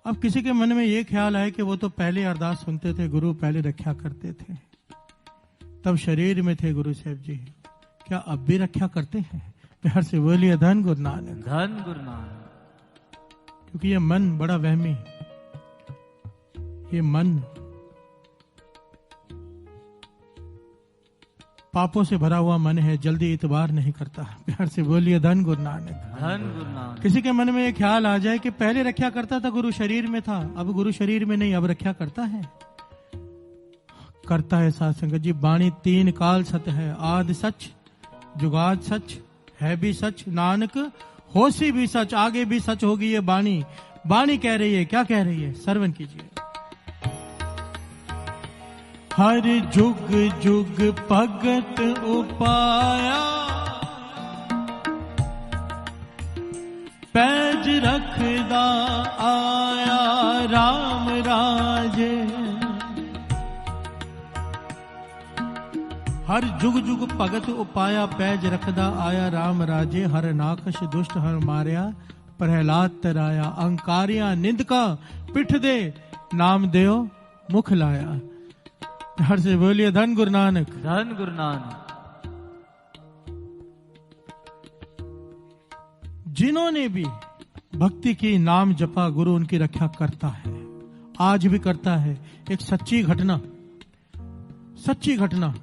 अब किसी के मन में ये ख्याल आए कि वो तो पहले अरदास सुनते थे, गुरु पहले रक्षा करते थे, तब शरीर में थे गुरु साहब जी, क्या अब भी रक्षा करते हैं? प्यार से बोलिए धन गुरु नानक, धन गुरु नानक। क्योंकि ये मन बड़ा वहमी है, ये मन पापों से भरा हुआ मन है, जल्दी इतबार नहीं करता। प्यार से बोलिए धन गुरु नानक, धन गुरु नानक। किसी के मन में ये ख्याल आ जाए कि पहले रक्षा करता था, गुरु शरीर में था, अब गुरु शरीर में नहीं, अब रक्षा करता है, करता है। साथ संगत जी, वाणी तीन काल सत्य है, आदि सच, जुगाद सच, है भी सच, नानक होशी भी सच, आगे भी सच होगी ये वाणी। वाणी कह रही है, क्या कह रही है? श्रवण कीजिए। हर जुग जुग भगत उपाया, पैज रखदा आया राम राजे। हर जुग जुग भगत उपाया, पैज रखदा आया राम राजे। हर नाकश दुष्ट हर मारिया, प्रहलाद तराया। अहंकारिया निंदका पिठ दे, नाम देओ मुख लाया। हर से बोलिए धन गुरु नानक, धन गुरु नानक। जिन्होंने भी भक्ति की, नाम जपा, गुरु उनकी रक्षा करता है, आज भी करता है। एक सच्ची घटना, सच्ची घटना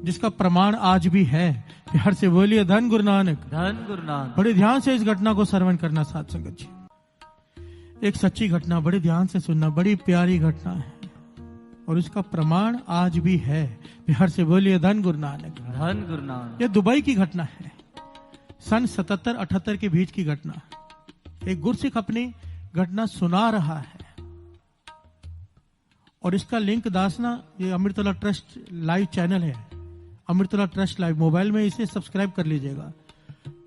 जिसका प्रमाण आज भी है। हर से बोलिए धन गुरु नानक, धन गुरु नानक। बड़े ध्यान से इस घटना को श्रवण करना साथ संगत जी। एक सच्ची घटना, बड़े ध्यान से सुनना, बड़ी प्यारी घटना है और इसका प्रमाण आज भी है। बिहार से बोलिए धन गुरु नानक, धन गुरु नानक। यह दुबई की घटना है, सन 77-78 के बीच की घटना। एक गुरसिख अपनी घटना सुना रहा है और इसका लिंक दासना, ये अमृतोला ट्रस्ट लाइव चैनल है, अमृतोला ट्रस्ट लाइव, मोबाइल में इसे सब्सक्राइब कर लीजिएगा।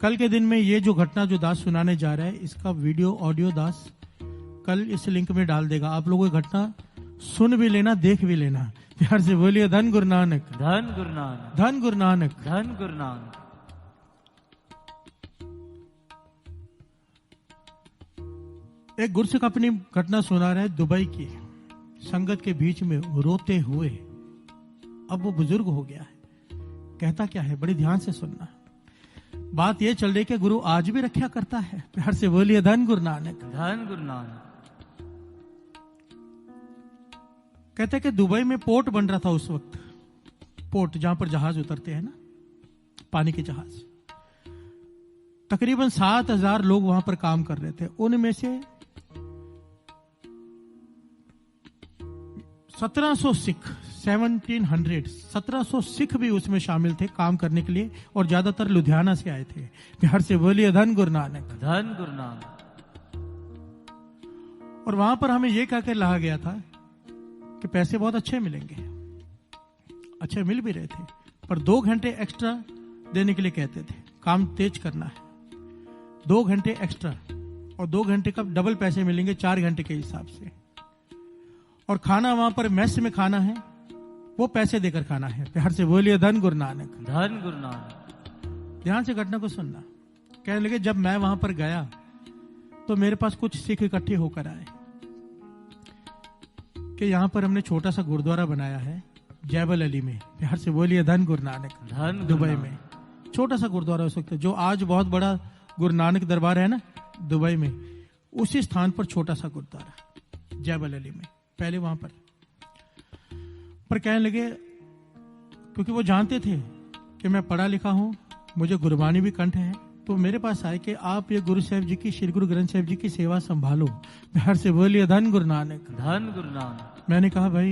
कल के दिन में ये जो घटना जो दास सुनाने जा रहा है, इसका वीडियो ऑडियो दास कल इस लिंक में डाल देगा। आप लोगों की घटना सुन भी लेना, देख भी लेना। प्यार से बोलिए धन गुरु नानक, धन गुरु नानक, धन गुरु नानक, धन गुरु नानक। एक गुरसिख अपनी घटना सुना रहा है दुबई की, संगत के बीच में रोते हुए। अब वो बुजुर्ग हो गया है, कहता क्या है, बड़ी ध्यान से सुनना। बात ये चल रही कि गुरु आज भी रक्षा करता है। प्यार से बोलिए धन गुरु नानक, धन गुरु नानक। कहते कि दुबई में पोर्ट बन रहा था उस वक्त, पोर्ट जहां पर जहाज उतरते हैं ना, पानी के जहाज। तकरीबन 7,000 लोग वहां पर काम कर रहे थे। उनमें से 1700 सिख, 1700 सिख भी उसमें शामिल थे काम करने के लिए, और ज्यादातर लुधियाना से आए थे। बिहार से बोलिए धन गुरु नानक, धन गुरु नानक। और वहां पर हमें यह कहकर लाया गया था कि पैसे बहुत अच्छे मिलेंगे, अच्छे मिल भी रहे थे, पर 2 घंटे एक्स्ट्रा देने के लिए कहते थे। काम तेज करना है, 2 घंटे एक्स्ट्रा, और 2 घंटे का डबल पैसे मिलेंगे 4 घंटे के हिसाब से। और खाना वहां पर मेस में खाना है, वो पैसे देकर खाना है। प्यार से बोलिए धन गुरु नानक, धन गुरु नानक। ध्यान से घटना को सुनना। कहने लगे जब मैं वहां पर गया तो मेरे पास कुछ सिख इकट्ठे होकर आए कि यहां पर हमने छोटा सा गुरुद्वारा बनाया है जैबल अली में। प्यार से बोलिए धन गुरु नानक, धन दुबई में छोटा सा गुरुद्वारा हो सकता है, जो आज बहुत बड़ा गुरु नानक दरबार है ना दुबई में, उसी स्थान पर छोटा सा गुरुद्वारा जैबल अली में, पहले वहां पर कहने लगे, क्योंकि वो जानते थे कि मैं पढ़ा लिखा हूं, मुझे गुरबानी भी कंठ है, तो मेरे पास आए कि आप ये गुरु साहब जी की, श्री गुरु ग्रंथ साहब जी की सेवा संभालो। प्यार से बोलिए धन गुरु नानक, धन गुरु नानक। मैंने कहा भाई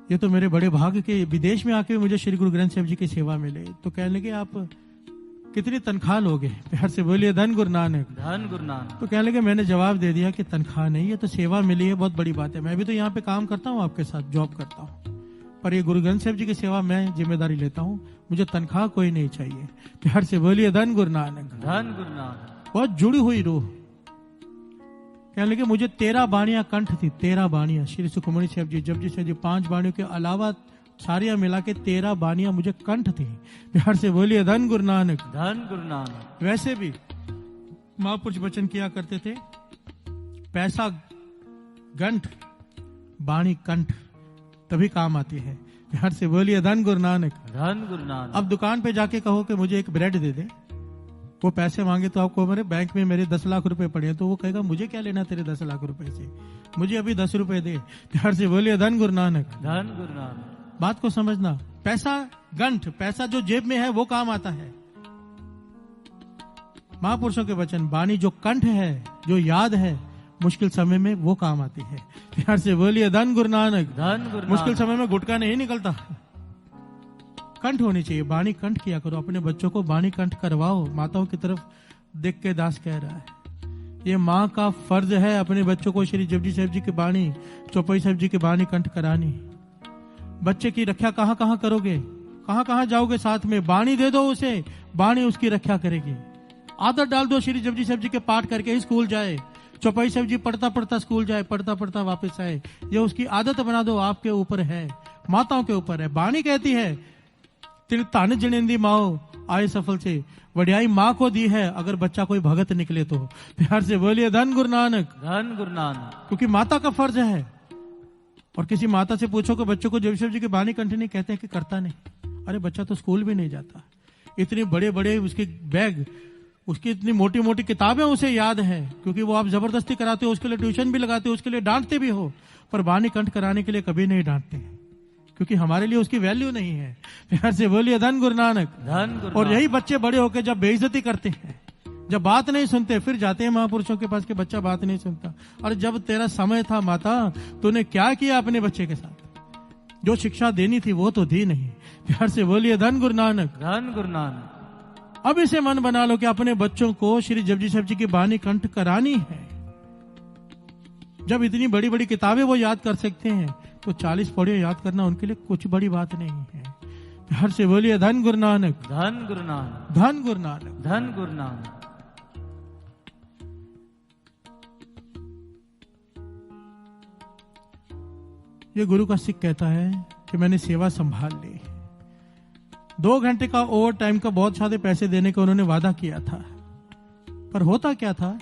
ये तो मेरे बड़े भाग्य के, विदेश में आके मुझे श्री गुरु ग्रंथ साहब जी की सेवा मिले। तो कहने लगे आप कितनी तनख्वाह लोगे? प्यार से बोलिए धन गुरु नानक, धन गुरु नानक। तो कहने लगे, मैंने जवाब दे दिया कि तनख्वाह नहीं, ये तो सेवा मिली है, बहुत बड़ी बात है। मैं भी तो यहाँ पे काम करता हूँ, आपके साथ जॉब करता हूँ, पर ये गुरु ग्रंथ साहब जी की सेवा मैं जिम्मेदारी लेता हूँ, मुझे तनख्वाह कोई नहीं चाहिए। प्यार से बोलिए धन गुरु नानक, धन गुरु नानक। बहुत जुड़ी हुई रूह। कहने लगे मुझे 13 बाणियां कंठ थी, 13 बाणियां। श्री सुखमणि साहब जी, जपजी साहब जी, 5 बाणियों के अलावा सारियां मिला के 13 बाणियां मुझे कंठ थी। प्यार से बोलिए धन गुरु नानक, धन गुरु नानक। वैसे भी महापुरुष वचन किया करते थे, पैसा गंठ बाणी कंठ तभी काम आती है। प्यार से बोलिए धन गुरु नानक। धन गुरु नानक। अब दुकान पे जाके कहो कि मुझे एक ब्रेड दे दे, वो पैसे मांगे तो आपको मेरे बैंक में मेरे 10 लाख रुपए पड़े हैं, तो वो कहेगा मुझे क्या लेना तेरे 10 लाख रुपए से, मुझे अभी 10 रुपए दे। प्यार से बोलिए धन गुरु नानक। धन गुरु नानक। बात को समझना, पैसा गंठ, पैसा जो जेब में है वो काम आता है। महापुरुषों के वचन, वाणी जो कंठ है, जो याद है, मुश्किल समय में वो काम आती है। प्यार से बोलिए धन गुरु नानक। धन गुरु मुश्किल नानक। समय में गुटका नहीं निकलता, कंठ होनी चाहिए। वाणी कंठ किया करो, अपने बच्चों को वाणी कंठ करवाओ। माताओं की तरफ देख के दास कह रहा है, ये माँ का फर्ज है अपने बच्चों को श्री जपजी साहिब जी की वाणी, चौपाई साहिब जी की वाणी कंठ करानी। बच्चे की रक्षा कहाँ कहाँ करोगे, कहाँ कहाँ जाओगे साथ में, वाणी दे दो उसे, वाणी उसकी रक्षा करेगी। आदत डाल दो श्री जपजी साहिब जी के पाठ करके ही स्कूल जाए, चौपाई साहिब जी पढ़ता पढ़ता स्कूल जाए, पढ़ता पढ़ता वापस आए। ये उसकी आदत बना दो, आपके ऊपर है, माताओं के ऊपर है। वाणी कहती है, तिन धन जनेंदी माओ आए सफल से, वड्याई माँ को दी है अगर बच्चा कोई भगत निकले तो। प्यार से बोलिए धन गुरु नानक। धन गुरु नानक। क्योंकि माता का फर्ज है। और किसी माता से पूछो कि बच्चों को जपजी साहिब जी की वाणी कंठ नहीं, कहते हैं कि करता नहीं। अरे बच्चा तो स्कूल भी नहीं जाता, इतने बड़े बड़े उसके बैग, उसकी इतनी मोटी मोटी किताबें उसे याद है, क्योंकि वो आप जबरदस्ती कराते हो, उसके लिए ट्यूशन भी लगाते हो, उसके लिए डांटते भी हो, पर वाणी कंठ कराने के लिए कभी नहीं डांटते, क्योंकि हमारे लिए उसकी वैल्यू नहीं है। प्यार से बोलिए धन गुरु नानक। धन गुरु। और यही बच्चे बड़े होकर जब बेइज्जती करते हैं, जब बात नहीं सुनते, फिर जाते हैं महापुरुषों के पास कि बच्चा बात नहीं सुनता। और जब तेरा समय था माता, तूने क्या किया अपने बच्चे के साथ, जो शिक्षा देनी थी वो तो दी नहीं। प्यार से बोलिए धन गुरु नानक। धन गुरु नानक। अब इसे मन बना लो कि अपने बच्चों को श्री जपजी साहिब जी की वाणी कंठ करानी है। जब इतनी बड़ी बड़ी किताबें वो याद कर सकते हैं, तो 40 पौड़ियां याद करना उनके लिए कुछ बड़ी बात नहीं है। प्यार से बोलिए धन गुरु नानक। धन गुरु नानक। धन गुरु नानक। धन गुरु नानक। ये गुरु का सिख कहता है कि मैंने सेवा संभाल ली। 2 घंटे का ओवर टाइम का बहुत सारे पैसे देने का उन्होंने वादा किया था, पर होता क्या था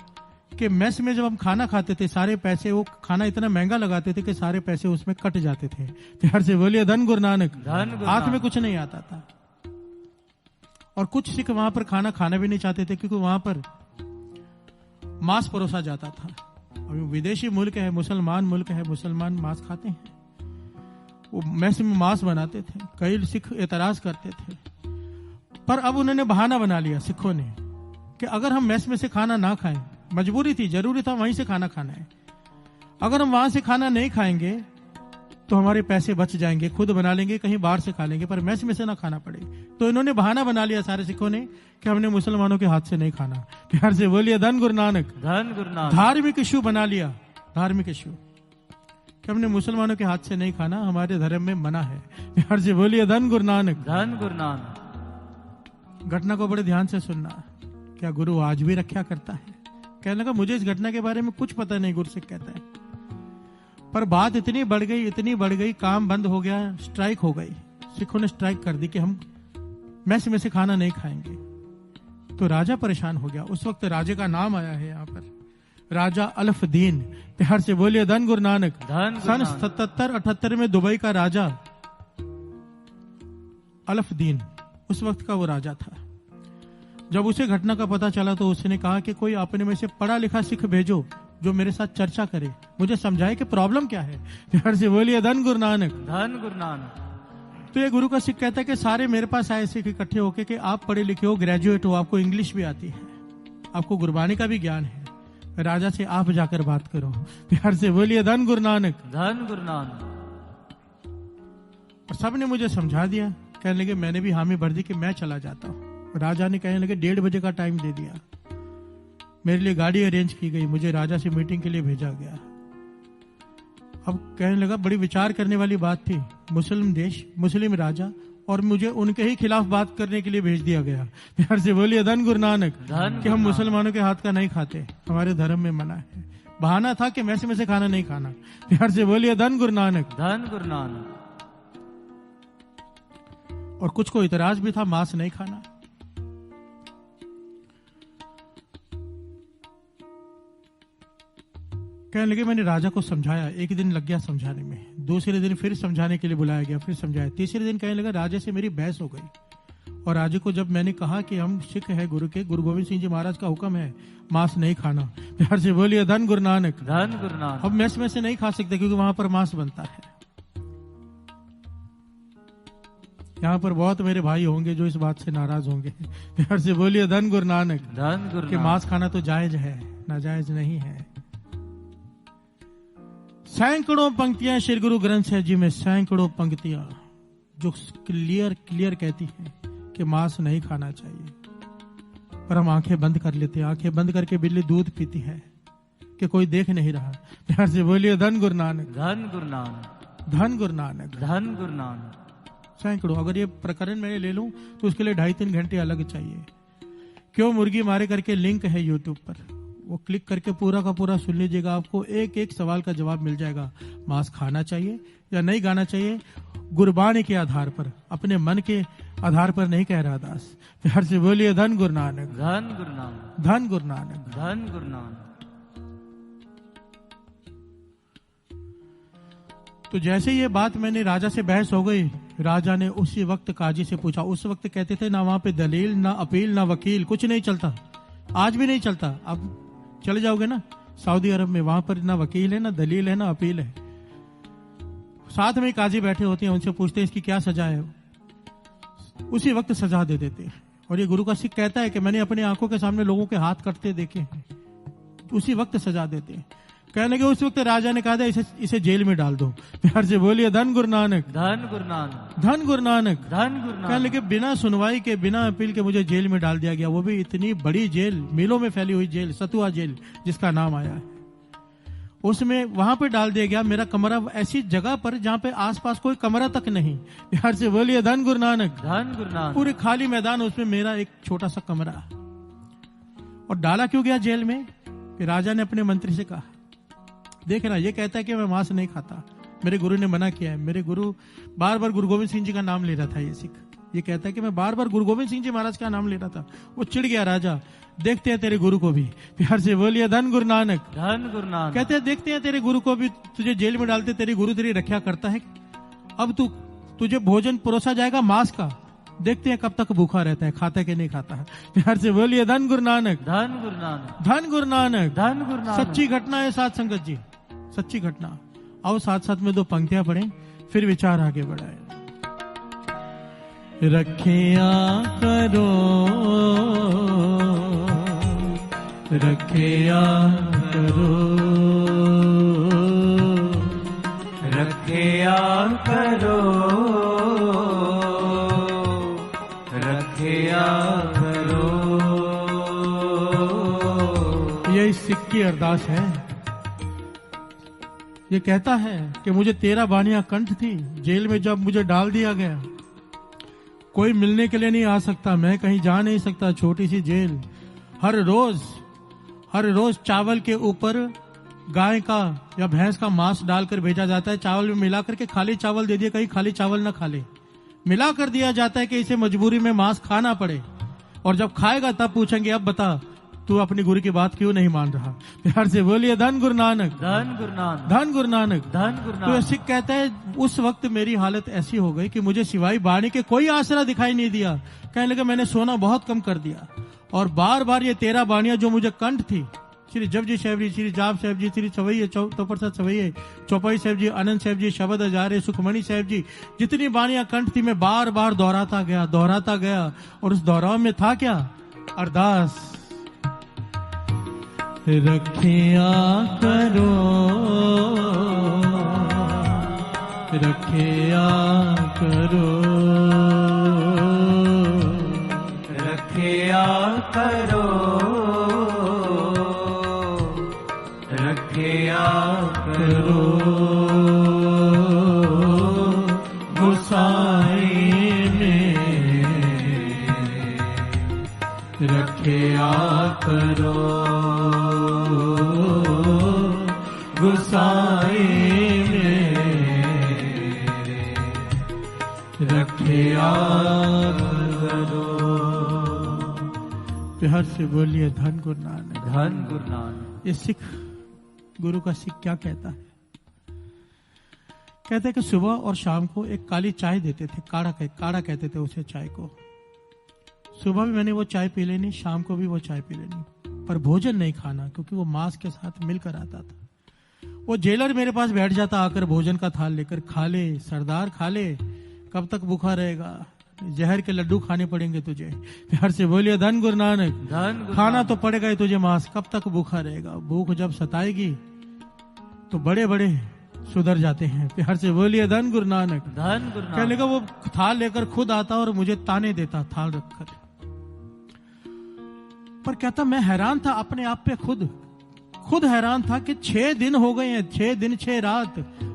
कि मेस में जब हम खाना खाते थे, सारे पैसे, वो खाना इतना महंगा लगाते थे कि सारे पैसे उसमें कट जाते थे। प्यार से बोलिए धन गुरु नानक। हाथ में कुछ नहीं आता था। और कुछ सिख वहां पर खाना खाना भी नहीं चाहते थे, क्योंकि वहां पर मांस परोसा जाता था। अभी विदेशी मुल्क है, मुसलमान मुल्क है, मुसलमान मांस खाते हैं, वो मैस में मांस बनाते थे। कई सिख एतराज करते थे, पर अब उन्होंने बहाना बना लिया सिखों ने कि अगर हम मैस में से खाना ना खाएं, मजबूरी थी, जरूरी था वहीं से खाना खाना है, अगर हम वहां से खाना नहीं खाएंगे तो हमारे पैसे बच जाएंगे, खुद बना लेंगे, कहीं बाहर से खा लेंगे, पर मैस में से ना खाना पड़े। तो इन्होंने बहाना बना लिया सारे सिखों ने कि हमने मुसलमानों के हाथ से नहीं खाना। प्यार से बोलिए धन गुरु नानक। धन गुरु नानक। धार्मिक इशू बना लिया, धार्मिक इशू कि हमने मुसलमानों के हाथ से नहीं खाना, हमारे धर्म में मना है। प्यार से बोलिए धन गुरु नानक। धन गुरु नानक। घटना को बड़े ध्यान से सुनना, क्या गुरु आज भी रक्षा करता है? कहने लगा मुझे इस घटना के बारे में कुछ पता नहीं, गुरसिख कहता है, पर बात इतनी बढ़ गई, काम बंद हो गया, स्ट्राइक हो गई। सिखों ने स्ट्राइक कर दी कि हम मैस में से खाना नहीं खाएंगे। तो राजा परेशान हो गया। उस वक्त राजे का नाम आया है यहाँ पर, राजा अल्फदीन। प्यार से बोलिए धन गुरु नानक। सन 77-78 में दुबई का राजा अल्फदीन, उस वक्त का वो राजा था। जब उसे घटना का पता चला तो उसने कहा कि कोई अपने में से पढ़ा लिखा सिख भेजो जो मेरे साथ चर्चा करे, मुझे समझाए कि प्रॉब्लम क्या है। प्यार से बोलिए धन गुरु नानक। धन गुरु नानक। तो ये गुरु का सिख कहता है कि सारे मेरे पास आए सिख इकट्ठे होके कि आप पढ़े लिखे हो, ग्रेजुएट हो, आपको इंग्लिश भी आती है, आपको गुरबानी का भी ज्ञान है, राजा से आप जाकर बात करो। प्यार से बोलिए धन गुरु नानक। धन गुरु नानक। और सबने मुझे समझा दिया, कहने लगे, मैंने भी हामी भर दी कि मैं चला जाता हूँ। राजा ने कहने लगे 1:30 बजे का टाइम दे दिया, मेरे लिए गाड़ी अरेंज की गई, मुझे राजा से मीटिंग के लिए भेजा गया। अब कहने लगा, बड़ी विचार करने वाली बात थी, मुस्लिम देश, मुस्लिम राजा, और मुझे उनके ही खिलाफ बात करने के लिए भेज दिया गया। प्यार से बोलिए धन गुरु नानक। कि हम मुसलमानों के हाथ का नहीं खाते, हमारे धर्म में मना है। बहाना था कि मैस में से खाना नहीं खाना। प्यार से बोलिए धन गुरु नानक। धन गुरु नानक। और कुछ को इतराज भी था मांस नहीं खाना। कहने लगे मैंने राजा को समझाया, एक दिन लग गया समझाने में, दूसरे दिन फिर समझाने के लिए बुलाया गया, फिर समझाया, तीसरे दिन कहने लगा राजा से मेरी बहस हो गई। और राजा को जब मैंने कहा कि हम सिख है गुरु के, गुरु गोविंद सिंह जी महाराज का हुक्म है मांस नहीं खाना, प्यार से बोलिए धन गुरु नानक। धन गुरु नानक। हम मेस में से नहीं खा सकते क्योंकि वहां पर मांस बनता है। यहाँ पर बहुत मेरे भाई होंगे जो इस बात से नाराज होंगे, प्यार से बोलिए धन गुरु नानक। धन गुरु कि मांस खाना तो जायज है, नाजायज नहीं है। सैकड़ों पंक्तियां श्री गुरु ग्रंथ साहिब जी में, सैकड़ों पंक्तियां जो क्लियर कहती हैं कि मांस नहीं खाना चाहिए, पर हम आंखें बंद कर लेते हैं। आंखें बंद करके बिल्ली दूध पीती है कि कोई देख नहीं रहा। प्यार से बोलिए धन गुरु नानक। धन गुरु नानक। धन गुरु नानक। धन गुरु नानक। सैकड़ों, अगर ये प्रकरण मैं ले लूं तो उसके लिए 2.5-3 घंटे अलग चाहिए। क्यों मुर्गी मारे करके लिंक है यूट्यूब पर, वो क्लिक करके पूरा का पूरा सुन लीजिएगा, आपको एक एक सवाल का जवाब मिल जाएगा। मांस खाना चाहिए या नहीं खाना चाहिए, गुरबाणी के आधार पर, अपने मन के आधार पर नहीं कह रहा दास। प्यार से बोलिए धन गुरु नानक। धन गुरु नानक। धन गुरु नानक। धन गुरु नानक। तो जैसे ये बात मैंने राजा से बहस हो गई, राजा ने उसी वक्त काजी से पूछा। उस वक्त कहते थे ना वहां पे दलील, ना अपील, ना वकील, कुछ नहीं चलता, आज भी नहीं चलता। अब चले जाओगे ना सऊदी अरब में, वहां पर ना वकील है, ना दलील है, ना अपील है। साथ में काजी बैठे होते हैं, उनसे पूछते हैं इसकी क्या सजा है, उसी वक्त सजा दे देते हैं। और ये गुरु का सिख कहता है कि मैंने अपनी आंखों के सामने लोगों के हाथ कटते देखे हैं, उसी वक्त सजा देते हैं। कहने के उस वक्त राजा ने कहा था इसे जेल में डाल दो। प्यार से बोलिए धन गुरु नानक। धन गुरु नानक। धन गुरु नानक। धन गुरु नानक। कहने के बिना सुनवाई के, बिना अपील के मुझे जेल में डाल दिया गया, वो भी इतनी बड़ी जेल, मीलों में फैली हुई जेल, सतुआ जेल जिसका नाम आया है, उसमें वहां पे डाल दिया गया। मेरा कमरा ऐसी जगह पर जहां पे आसपास कोई कमरा तक नहीं। प्यार से बोलिए धन गुरु नानक। धन गुरु नानक। पूरे खाली मैदान, उसमें मेरा एक छोटा सा कमरा। और डाला क्यों गया जेल में? कि राजा ने अपने मंत्री से कहा, देख ना ये कहता है कि मैं मांस नहीं खाता, मेरे गुरु ने मना किया है। मेरे गुरु बार बार गुरु गोविंद सिंह जी का नाम ले रहा था, ये सिख ये कहता है कि मैं बार बार गुरु गोविंद सिंह जी महाराज का नाम ले रहा था। वो चिढ़ गया राजा, देखते हैं तेरे गुरु को भी। प्यार से बोलिए धन गुरु नानक। धन गुरु नानक। कहते हैं देखते हैं तेरे गुरु को भी, तुझे जेल में डालते, तेरे गुरु तेरी रक्षा करता है, अब तुझे भोजन परोसा जाएगा मांस का, देखते हैं कब तक भूखा रहता है, खाता है कि नहीं खाता है। प्यार से बोलिए धन गुरु नानक। धन गुरु नानक। धन गुरु नानक। धन गुरु नानक। सच्ची घटना है साथ संगत जी, सच्ची घटना। आओ साथ साथ में 2 पंक्तियां पढ़ें, फिर विचार आगे बढ़ाए। रखिया करो, रखिया करो, रखिया करो, रखिया करो। ये सिख की अरदास है। ये कहता है कि मुझे 13 बानियां कंठ थी, जेल में जब मुझे डाल दिया गया, कोई मिलने के लिए नहीं आ सकता, मैं कहीं जा नहीं सकता, छोटी सी जेल। हर रोज चावल के ऊपर गाय का या भैंस का मांस डालकर भेजा जाता है, चावल में मिलाकर के, खाली चावल दे दिए, कहीं खाली चावल ना खा ले, मिला कर दिया जाता है कि इसे मजबूरी में मांस खाना पड़े। और जब खाएगा तब पूछेंगे अब बता तू अपनी गुरु की बात क्यों नहीं मान रहा। प्यार से बोलिए धन गुरु नानक। धन गुरु नानक। धन गुरु नानक। धन गुरु तो नानक। सिख कहता है उस वक्त मेरी हालत ऐसी हो गई कि मुझे सिवाय बाणी के कोई आसरा दिखाई नहीं दिया। कहने लगा मैंने सोना बहुत कम कर दिया, और बार बार ये 13 बाणियां जो मुझे कंठ थी, श्री जपजी साहब जी, श्री जाप साहब जी, श्री सवैये तोपरसाद सवैये, चौपाई साहब जी, आनंद साहब जी, शब्द हजारे, सुखमणि साहब जी, जितनी बाणियां कंठ थी मैं बार बार दोहराता गया। और उस दोहराव में था क्या? अरदास, रखिया करो, रखिया करो, रखिया करो, रखिया करो, गोसाई में रखिया करो, गोसाई में रखिया करो। प्यार से बोलिए धन गुरु नानक। धन गुरु नानक। ये सिख गुरु का सिख क्या कहता है? कहते हैं कि सुबह और शाम को एक काली चाय देते थे, काढ़ा कहते थे उसे चाय को। सुबह भी मैंने वो चाय पी लेनी, शाम को भी वो चाय पी लेनी, पर भोजन नहीं खाना, क्योंकि वो मांस के साथ मिलकर आता था। वो जेलर मेरे पास बैठ जाता आकर भोजन का थाल लेकर, खा ले सरदार खा ले, कब तक भूखा रहेगा, जहर के लड्डू खाने पड़ेंगे तुझे। प्यार से बोलिए धन गुरु नानक। खाना तो पड़ेगा ही तुझे मांस, कब तक भूखा रहेगा। भूख जब सताएगी तो बड़े बड़े सुधर जाते हैं। प्यार से बोलिए धन गुरु नानक। धन गुरु नानक। कहने का वो थाल लेकर खुद आता और मुझे ताने देता थाल रखकर। पर कहता मैं हैरान था अपने आप पे, खुद हैरान था कि 6 दिन हो गए हैं, 6 दिन 6 रात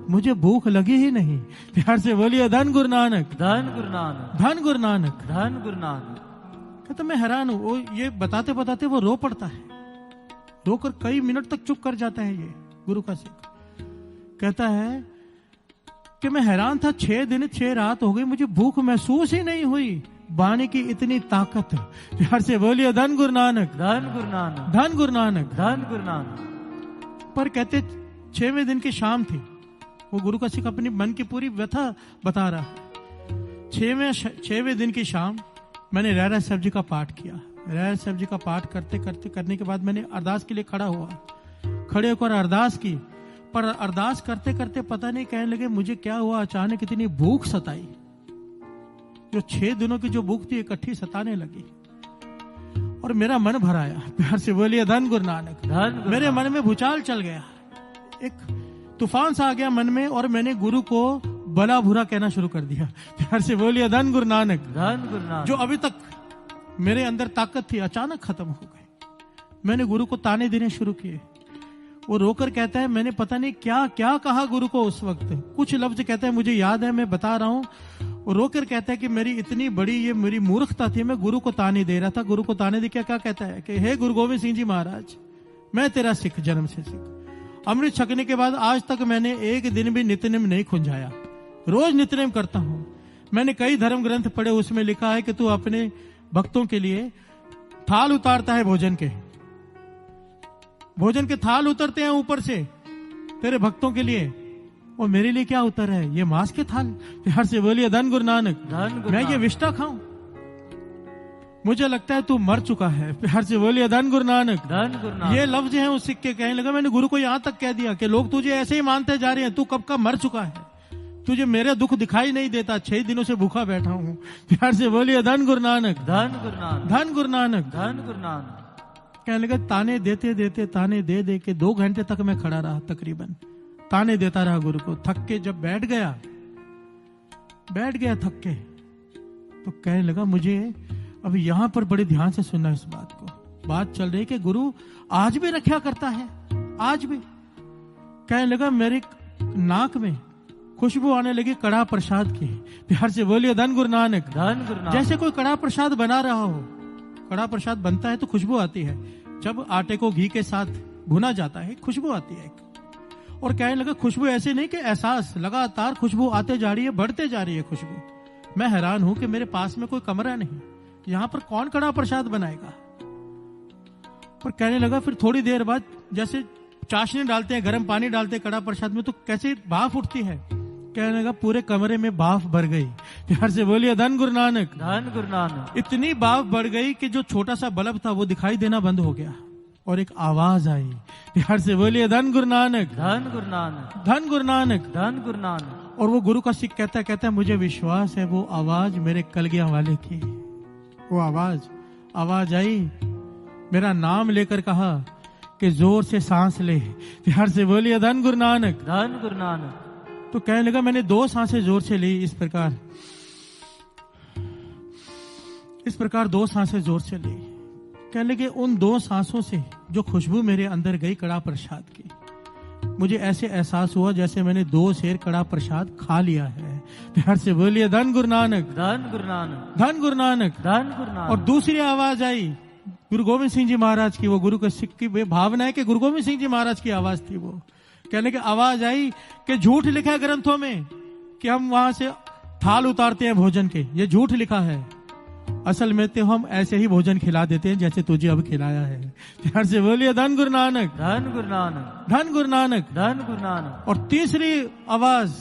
मुझे भूख लगी ही नहीं। प्यार से बोलिए धन गुरु नानक। धन गुरु नानक। धन गुरु नानक। धन गुरु नानक। कहता मैं हैरान हूं। वो ये बताते बताते वो रो पड़ता है, रोकर कई मिनट तक चुप कर जाता है। ये गुरु का सिख कहता है कि मैं हैरान था, 6 दिन 6 रात हो गई, मुझे भूख महसूस ही नहीं हुई। बाणी की इतनी ताकत। प्यार से बोलिए धन गुरु नानक। धन गुरु नानक। धन गुरु नानक। धन गुरु नानक। पर कहते 6वें दिन की शाम थी। वो गुरु का सिख अपनी मन की पूरी व्यथा बता रहा है। 6वें दिन की शाम मैंने रहरास साहब जी का पाठ किया। रहरास साहब जी का पाठ करने के बाद मैंने अरदास के लिए खड़ा हुआ। खड़े होकर अरदास की, पर अरदास करते करते पता नहीं कहने लगे मुझे क्या हुआ, अचानक इतनी भूख सताई। जो 6 दिनों की जो भूख थी इकट्ठी सताने लगी और मेरा मन भर आया। प्यार से बोलिए धन गुरु नानक। मेरे मन में भूचाल चल गया, एक तूफान सा आ गया मन में, और मैंने गुरु को भला बुरा कहना शुरू कर दिया। प्यार से बोलिए धन गुरु नानक। धन गुरु नानक। जो अभी तक मेरे अंदर ताकत थी अचानक खत्म हो गई। मैंने गुरु को ताने देने शुरू किए। वो रोकर कहता है मैंने पता नहीं क्या क्या कहा गुरु को उस वक्त। कुछ लफ्ज कहता है मुझे याद है, मैं बता रहा हूं। वो रोकर कहता है कि मेरी इतनी बड़ी ये मेरी मूर्खता थी, मैं गुरु को ताने दे रहा था। गुरु को ताने दे क्या कहता है कि हे गुरु गोविंद सिंह जी महाराज, मैं तेरा सिख, जन्म से सिख। अमृत छकने के बाद आज तक मैंने एक दिन भी नित्यनेम नहीं खुंझाया, रोज नित्यनेम करता हूं। मैंने कई धर्म ग्रंथ पढ़े, उसमें लिखा है कि तू अपने भक्तों के लिए थाल उतारता है, भोजन के थाल उतरते हैं ऊपर से तेरे भक्तों के लिए, और मेरे लिए क्या उतर है? ये मांस के थाल। प्यार से बोलिए धन गुरु नानक। मैं ये विष्टा खाऊं? मुझे लगता है तू मर चुका है। प्यार से बोलिए धन गुरु नानक। धन गुरु नानक। ये लफ्ज हैं उस सिख के। कहने लगा मैंने गुरु को यहां तक कह दिया कि लोग तुझे ऐसे ही मानते जा रहे हैं, तू कब का मर चुका है, तुझे मेरा दुख दिखाई नहीं देता, 6 दिनों से भूखा बैठा हूं। प्यार से बोलिए धन गुरु नानक। धन गुरु नानक। धन गुरु नानक। धन गुरु नानक। कहने लगा ताने देते देते ताने दे के 2 घंटे तक मैं खड़ा रहा, तकरीबन ताने देता रहा गुरु को। थक के जब बैठ गया थक के, तो कहने लगा मुझे अब यहां पर बड़े ध्यान से सुनना इस बात को। बात चल रही कि गुरु आज भी रक्षा करता है, आज भी। कहने लगा मेरे नाक में खुशबू आने लगी कड़ा प्रसाद की। प्यार से बोलिए धन गुरु नानक। धन गुरु नानक। जैसे कोई कड़ा प्रसाद बना रहा हो, कड़ा प्रसाद बनता है तो खुशबू आती है, जब आटे को घी के साथ भुना जाता है खुशबू आती है। और कहने लगा खुशबू ऐसे नहीं कि एहसास, लगातार खुशबू आते जा रही है, बढ़ते जा रही है खुशबू। मैं हैरान हूं कि मेरे पास में कोई कमरा नहीं, यहां पर कौन कड़ा प्रसाद बनाएगा। पर कहने लगा फिर थोड़ी देर बाद जैसे चाशनी डालते हैं, गर्म पानी डालते हैं कड़ा प्रसाद में, तो कैसे भाफ उठती है। कहने लगा पूरे कमरे में भाफ भर गई। प्यार से बोलिए धन गुरु नानक। धन गुरु नानक। इतनी भाफ बढ़ गई कि जो छोटा सा बल्ब था वो दिखाई देना बंद हो गया, और एक आवाज आई। प्यार से बोलिए धन गुरु नानक। धन गुरु नानक। धन गुरु नानक। धन गुरु नानक। और वो गुरु का सिख कहता है मुझे विश्वास है वो आवाज मेरे कलगिया वाले की। वो आवाज आई, मेरा नाम लेकर कहा कि जोर से सांस ले। प्यार से बोलिए धन गुरु नानक। धन गुरु नानक। तो कहने लगा मैंने 2 सांसें जोर से ली, इस प्रकार 2 सांसें जोर से ली। कहने लगे उन 2 सांसों से जो खुशबू मेरे अंदर गई कड़ा प्रसाद की, मुझे ऐसे एहसास हुआ जैसे मैंने 2 सेर कड़ा प्रसाद खा लिया है। प्यार से बोलिए धन गुरु नानक। धन गुरु नानक। धन गुरु नानक। धन गुरु नानक। और दूसरी आवाज आई गुरु गोविंद सिंह जी महाराज की। वो गुरु के सिख की भावना है कि गुरु गोविंद सिंह जी महाराज की आवाज थी वो। कहने की आवाज आई कि झूठ लिखा है ग्रंथों में कि हम वहां से थाल उतारते हैं भोजन के, ये झूठ लिखा है। असल में तो हम ऐसे ही भोजन खिला देते हैं जैसे तुझे अब खिलाया है। प्यार से बोलिए धन गुरु नानक, धन गुरु नानक, धन गुरु नानक, धन गुरु नानक। और तीसरी आवाज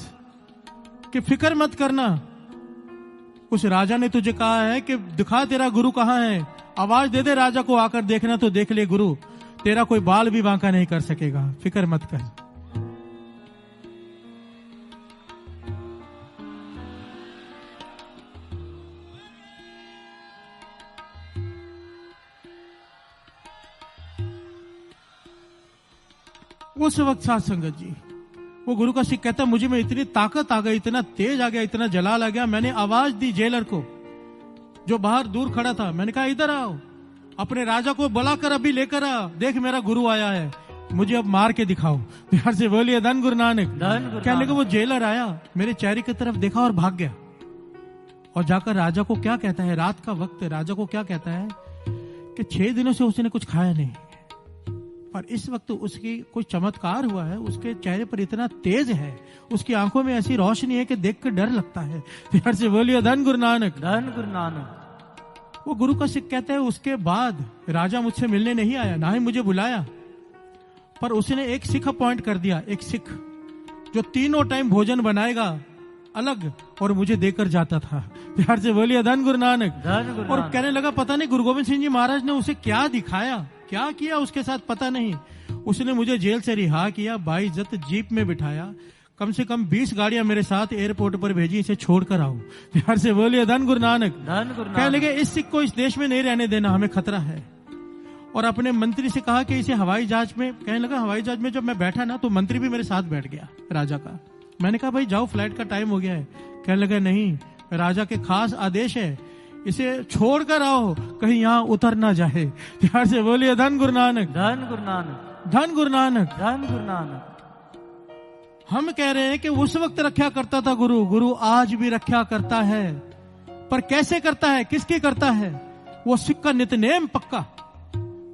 कि फिक्र मत करना। उस राजा ने तुझे कहा है कि दिखा तेरा गुरु कहाँ है, आवाज दे दे राजा को, आकर देखना तो देख ले गुरु, तेरा कोई बाल भी बांका नहीं कर सकेगा, फिक्र मत कर। उस वक्त साथ संगत जी, वो गुरु का सिख कहता मुझे में इतनी ताकत आ गई, इतना तेज आ गया, इतना जलाल आ गया, मैंने आवाज दी जेलर को जो बाहर दूर खड़ा था। मैंने कहा इधर आओ, अपने राजा को बुलाकर अभी लेकर आ, देख मेरा गुरु आया है, मुझे अब मार के दिखाओ। प्यार से बोलिए धन गुरु नानक, धन गुरु कहने लगा वो जेलर आया, मेरे चेहरे की तरफ देखा और भाग गया। और जाकर राजा को क्या कहता है, रात का वक्त राजा को क्या कहता है कि 6 दिनों से उसने कुछ खाया नहीं, पर इस वक्त उसकी कोई चमत्कार हुआ है, उसके चेहरे पर इतना तेज है, उसकी आंखों में ऐसी रोशनी है कि देखकर डर लगता है। प्यार से बोलिए धन गुरु नानक, धन गुरु नानक। वो गुरु का सिख कहता है उसके बाद राजा मुझसे मिलने नहीं आया, ना ही मुझे बुलाया, पर उसने एक सिख अपॉइंट कर दिया, एक सिख जो तीनों टाइम भोजन बनाएगा अलग और मुझे देकर जाता था। प्यार से बोलिए धन गुरु नानक, धन गुरु और नानक। कहने लगा पता नहीं गुरु गोविंद सिंह जी महाराज ने उसे क्या दिखाया, क्या किया उसके साथ पता नहीं, उसने मुझे जेल से रिहा किया, बाइज्जत जीप में बिठाया, कम से कम 20 गाड़ियां मेरे साथ एयरपोर्ट पर भेजी, इसे छोड़कर आओ। प्यार से बोलिए धन गुरु नानक, धन गुरु कहने नानक। लगे इस सिख को इस देश में नहीं रहने देना, हमें खतरा है। और अपने मंत्री से कहा कि इसे हवाई जहाज में, कहने लगा हवाई जहाज में जब मैं बैठा ना तो मंत्री भी मेरे साथ बैठ गया राजा का। मैंने कहा भाई जाओ, फ्लाइट का टाइम हो गया है। कहने लगा नहीं, राजा के खास आदेश है, इसे छोड़कर आओ, कहीं यहाँ उतर ना जाए। प्यार से बोलिए धन गुरु नानक, धन गुरु नानक, धन गुरु नानक। धन गुरु नानक। हम कह रहे हैं कि उस वक्त रक्षा करता था गुरु, गुरु आज भी रक्षा करता है, पर कैसे करता है, किसकी करता है? वो सिख का नितनेम पक्का,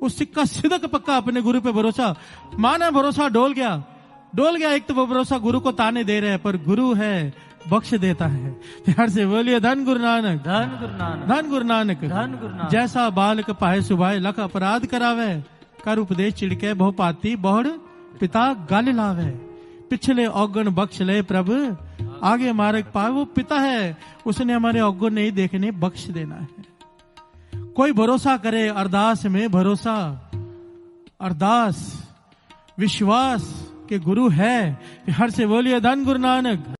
उस सिख का सिदक पक्का, अपने गुरु पे भरोसा। माना भरोसा डोल गया, डोल गया। एक तो वो भरोसा गुरु को ताने दे रहे हैं, पर गुरु है बख्श देता है। प्यार से बोलिए धन गुरु नानक, धन गुरु नानक, धन गुरु नानक। धन गुरु नानक। जैसा बालक पाए सुभाए, लख अपराध करावे, कर उपदेश चिड़के बहु पाती, बहुड़ पिता गल लावे, पिछले औगण बख्श ले प्रभु, आगे मार्ग पाए। वो पिता है, उसने हमारे औगण नहीं देखने, बख्श देना है। कोई भरोसा करे अरदास में, भरोसा अरदास विश्वास के गुरु है। हर से बोलिए धन गुरु नानक।